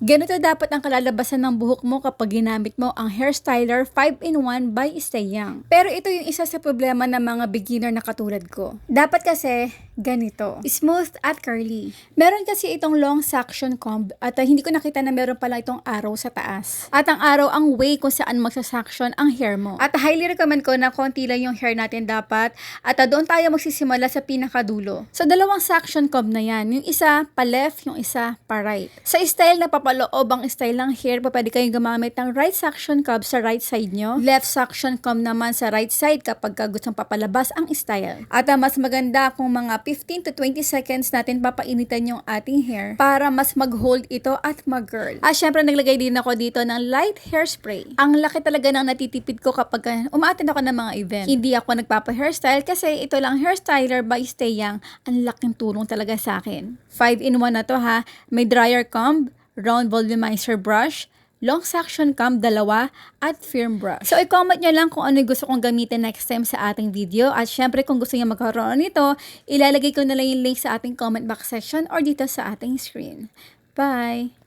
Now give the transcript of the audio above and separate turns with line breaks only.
Ganito dapat ang kalalabasan ng buhok mo kapag ginamit mo ang Hair Styler 5-in-1 by Stay Young. Pero ito yung isa sa problema ng mga beginner na katulad ko. Dapat kasi ganito, smooth at curly. Meron kasi itong long suction comb at hindi ko nakita na meron pala itong arrow sa taas. At ang arrow ang way kung saan magsa-suction ang hair mo. At highly recommend ko na konti lang yung hair natin dapat at doon tayo magsisimula sa pinakadulo. So dalawang suction comb na yan. Yung isa pa left, yung isa pa right. Sa style na papaloob ang style ng hair, pwede kayong gumamit ng right suction comb sa right side nyo. Left suction comb naman sa right side kapag gustong papalabas ang style. At mas maganda kung mga 15 to 20 seconds natin papainitan yung ating hair para mas mag-hold ito at mag-curl. Syempre naglagay din ako dito ng light hairspray. Ang laki talaga ng natitipid ko kapag umaattend ako ng mga event. Hindi ako nagpapa-hairstyle kasi ito lang Hair Styler by Stay Young. Ang laking tulong talaga sa akin. 5-in-1 na to ha. May dryer comb, round volumizer brush, long suction comb, 2, at firm brush. So, i-comment nyo lang kung ano yung gusto kong gamitin next time sa ating video. At syempre, kung gusto nyo magkaroon nito, ilalagay ko na lang yung link sa ating comment box section or dito sa ating screen. Bye!